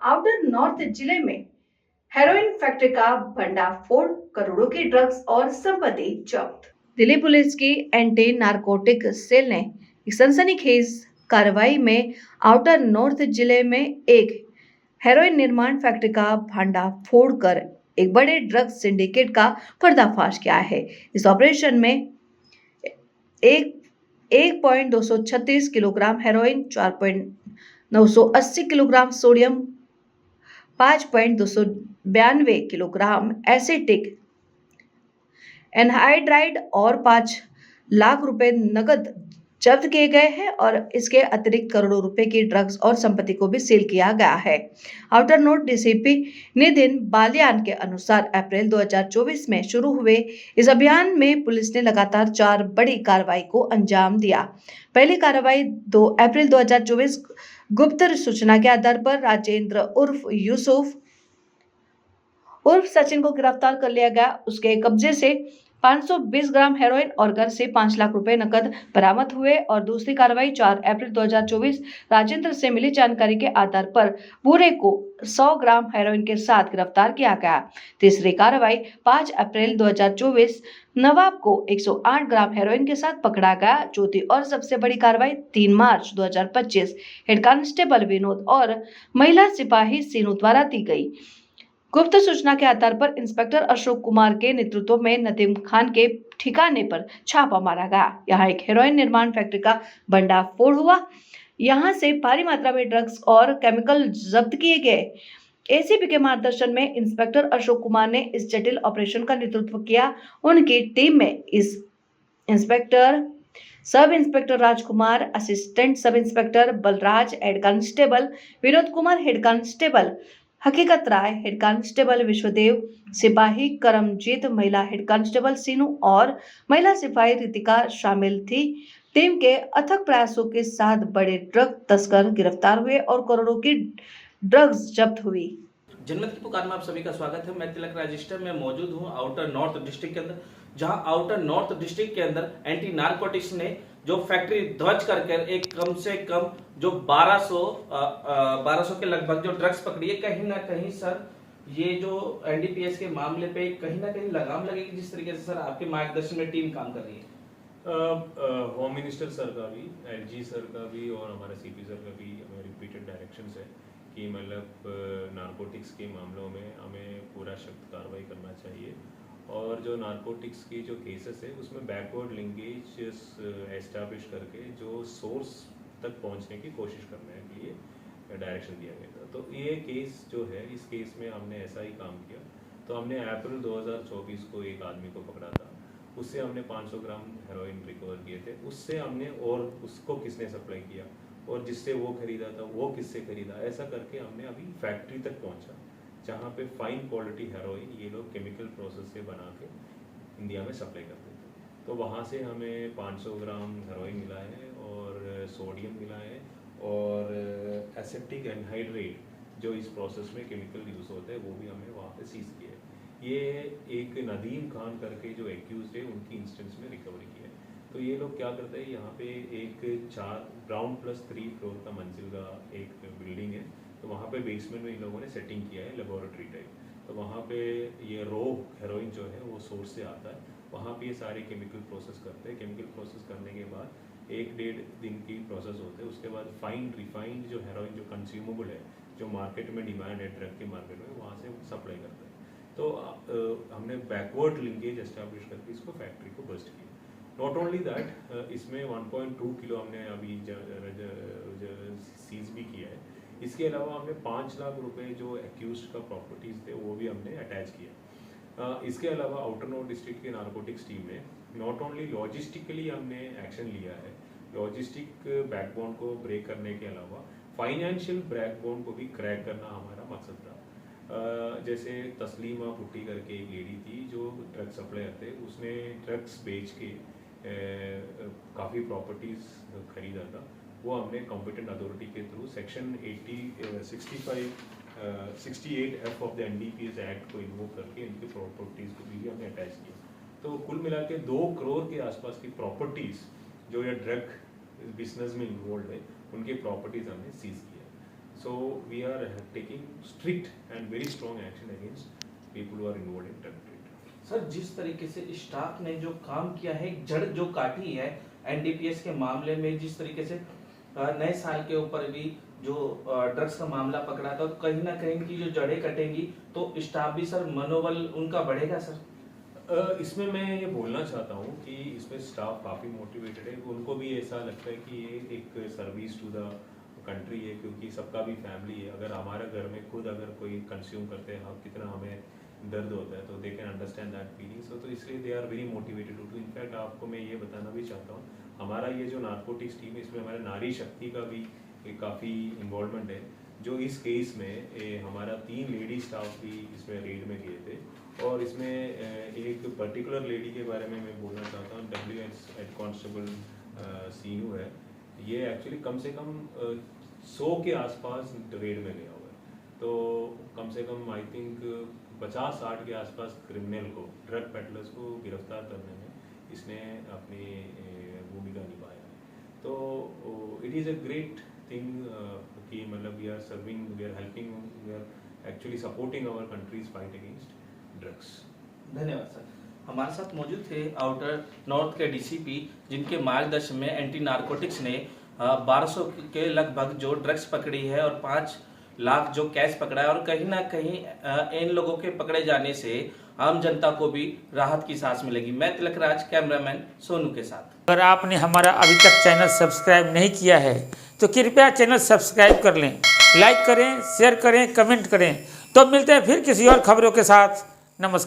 Outer north जिले में heroin factory का भंडाफोड़, करोड़ों की ड्रग्स और संपत्ति जब्त। दिल्ली पुलिस की एंटी नारकोटिक सेल ने एक सनसनीखेज कार्रवाई में आउटर नॉर्थ जिले में एक हेरोइन निर्माण फैक्ट्री का भंडाफोड़ कर एक बड़े ड्रग्स सिंडिकेट का पर्दाफाश किया है। इस ऑपरेशन में एक 1.236 kilogram heroin, 4.980 kilogram sodium, 5.292 kilogram acetic anhydride और 5 लाख रुपए नकद जब्त किए गए हैं और इसके अतिरिक्त करोड़ों रुपए की ड्रग्स और संपत्ति को भी सील किया गया है। Outer north DCP Nitin Baliyan के अनुसार अप्रैल 2024 में शुरू हुए इस अभियान में पुलिस ने लगातार 4 बड़ी कार्रवाई को अंजाम दिया। पहली कार्रवाई 2 अप्रैल 2024 गुप्त सूचना के आधार पर राजेंद्र उर्फ यूसुफ उर्फ सचिन को गिरफ्तार कर लिया गया। उसके कब्जे से 520 ग्राम हेरोइन और घर से 5 लाख रुपए नकद बरामद हुए। और दूसरी कार्रवाई 4 अप्रैल 2024 राजेंद्र से मिली जानकारी के आधार पर बूरे को 100 ग्राम हेरोइन के साथ गिरफ्तार किया गया। तीसरी कार्रवाई 5 अप्रैल 2024 नवाब को 108 ग्राम हेरोइन के साथ पकड़ा गया। चौथी और सबसे बड़ी कार्रवाई 3 मार्च 2025 हेड कांस्टेबल विनोद और महिला सिपाही सीनू द्वारा दी गई। गुप्त सूचना के आधार पर इंस्पेक्टर अशोक कुमार के नेतृत्व में नदीम खान के ठिकाने पर छापा मारा गया। यहाँ एक हेरोइन निर्माण फैक्ट्री का भंडाफोड़ हुआ। यहाँ से भारी मात्रा में ड्रग्स और केमिकल जब्त किए गए। एसीपी के मार्गदर्शन में इंस्पेक्टर अशोक कुमार ने इस जटिल ऑपरेशन का नेतृत्व किया। उनकी टीम में इस inspector, sub inspector Rajkumar, assistant sub inspector Balraj, head constable Vinod Kumar, head constable Haqiqat Rai, head constable Vishwadev, सिपाही करमजीत, महिला हेड कांस्टेबल सीनू और महिला सिपाही रितिका शामिल थी। टीम के अथक प्रयासों के साथ बड़े ड्रग तस्कर गिरफ्तार हुए और करोड़ों की ड्रग्स जब्त हुई। जनमत की पुकार में आप सभी का स्वागत है। मैं तिलक रजिस्टर में मौजूद हूं आउटर नॉर्थ डिस्ट्रिक्ट के अंदर, जहां आउटर नॉर्थ डिस्ट्रिक्ट के अंदर एंटी नारकोटिक्स ने जो फैक्ट्री ध्वज करके एक कम से कम जो 1200 के लगभग जो ड्रग्स पकड़ी है, कहीं ना कहीं सर ये जो एनडीपीएस के मामले पे कहीं ना कहीं लगाम लगेगी। जिस तरीके से सर आपके मार्गदर्शन में टीम काम कर रही है, होम मिनिस्टर सर का भी, एलजी सर का भी और हमारे सीपी सर का भी हमें रिपीटेड डायरेक्शंस है कि मतलब नारकोटिक्स के मामलों में हमें पूरा सख्त कार्रवाई करना चाहिए। और जो नारकोटिक्स की जो केसेस है उसमें बैकवर्ड लिंकेज एस्टैब्लिश करके जो सोर्स तक पहुंचने की कोशिश करने के लिए डायरेक्शन दिया गया था। तो ये केस जो है, इस केस में हमने ऐसा ही काम किया। तो हमने अप्रैल 2024 को एक आदमी को पकड़ा था, उससे हमने 500 ग्राम हेरोइन रिकवर किए थे। उससे हमने और उसको किसने सप्लाई किया और जिससे वो खरीदा था वो किससे खरीदा, ऐसा करके हमने अभी फैक्ट्री तक पहुंचा जहाँ पे फाइन क्वालिटी हेरोइन ये लोग केमिकल प्रोसेस से बना के इंडिया में सप्लाई करते थे। तो वहाँ से हमें 500 ग्राम हेरोइन मिला है और सोडियम मिला है और एसिटिक एनहाइड्रेट जो इस प्रोसेस में केमिकल यूज़ होते हैं वो भी हमने वहाँ पे सीज किया है। ये एक नदीम खान करके जो एक्यूज है उनकी इंस्टेंस में रिकवरी की है। तो ये लोग क्या करते हैं, यहाँ पे एक 4 ग्राउंड प्लस 3 फ्लोर का मंजिल का एक बिल्डिंग है। तो वहाँ पे बेसमेंट में इन लोगों ने सेटिंग किया है लेबोरेटरी टाइप। तो वहाँ पे ये रो हेरोइन जो है वो सोर्स से आता है, वहाँ पे ये सारे केमिकल प्रोसेस करते हैं। केमिकल प्रोसेस करने के बाद 1-1.5 दिन की प्रोसेस होते हैं। उसके बाद फाइन रिफाइंड जो हेरोइन जो कंज्यूमेबल है, जो मार्केट में डिमांड है ड्रग के मार्केट में, वहाँ से सप्लाई करते हैं। तो हमने बैकवर्ड लिंकेज एस्टैब्लिश करके इसको फैक्ट्री को बस्ट किया। नॉट ओनली दैट, इसमें 1.2 किलो हमने अभी सीज भी किया है। इसके अलावा हमने 5 लाख रुपए जो एक्यूज का प्रॉपर्टीज थे वो भी हमने अटैच किया। इसके अलावा आउटर नॉर्थ डिस्ट्रिक्ट के नारकोटिक्स टीम ने नॉट ओनली लॉजिस्टिकली हमने एक्शन लिया है, लॉजिस्टिक बैकबोन को ब्रेक करने के अलावा फाइनेंशियल बैकबोन को भी क्रैक करना हमारा मकसद था। जैसे तस्लीमा भुट्टी करके एक लेडी थी जो ड्रग सप्लायर थे, उसने ड्रग्स बेच के काफ़ी प्रॉपर्टीज़ खरीदा था। वो हमने कॉम्पिटेंट अथॉरिटी के through section 68F of the NDPS act को इन्वोक करके इनकी प्रॉपर्टीज़ को भी हमने अटैच किया। तो कुल मिला के 2 करोड़ के आसपास की प्रॉपर्टीज़ जो ये ड्रग बिजनेस में इन्वॉल्व है, उनकी प्रॉपर्टीज़ हमने सीज किया। So we are taking strict and very strong action against people who are involved in drug trade. Sir जिस तरीके से स्टाफ ने जो काम किया है, एक जड़ जो काटी है एनडीपीएस के मामले में, जिस तरीके से नए साल के ऊपर भी जो ड्रग्स का मामला पकड़ा था, तो कहीं ना कहीं की जो जड़ें कटेंगी तो स्टाफ भी सर मनोबल उनका बढ़ेगा सर। इसमें मैं ये बोलना चाहता हूँ कि इसमें स्टाफ काफ़ी मोटिवेटेड है, उनको भी ऐसा लगता है कि ये एक सर्विस टू द कंट्री है, क्योंकि सबका भी फैमिली है। अगर हमारे घर में खुद अगर कोई कंज्यूम करते हैं, हम कितना हमें दर्द होता है, तो they can understand that feeling. तो इसलिए they are very motivated too. In fact आपको मैं ये बताना भी चाहता हूँ, हमारा ये जो नारकोटिक्स टीम है, इसमें हमारे नारी शक्ति का भी काफ़ी इन्वॉल्वमेंट है। जो इस केस में हमारा 3 लेडी स्टाफ भी इसमें रेड में गए थे, और इसमें एक पर्टिकुलर लेडी के बारे में मैं बोलना चाहता हूँ, WS हेड कांस्टेबल सीनू है। ये एक्चुअली कम से कम 100 के आसपास रेड में गया हुआ है। तो कम से कम आई थिंक 50-60 के आसपास क्रिमिनल को, ड्रग पेडलर्स को गिरफ्तार करने में इसने अपनी भूमिका निभाया है। तो it is a great thing कि मतलब we are serving, we are helping, we are actually supporting our countries fight against drugs. धन्यवाद सर। हमारे साथ मौजूद थे आउटर नॉर्थ के डीसीपी, जिनके मार्गदर्शन में एंटी नारकोटिक्स ने 1200 के लगभग जो ड्रग्स पकड़ी है और 5 लाख जो कैश पकड़ा है, और कहीं ना कहीं इन लोगों के पकड़े जाने से आम जनता को भी राहत की सांस मिलेगी। मैं तिलक राज, कैमरामैन सोनू के साथ। अगर आपने हमारा अभी तक चैनल सब्सक्राइब नहीं किया है तो कृपया चैनल सब्सक्राइब कर लें, लाइक करें, शेयर करें, कमेंट करें। तो मिलते हैं फिर किसी और खबरों के साथ। नमस्कार।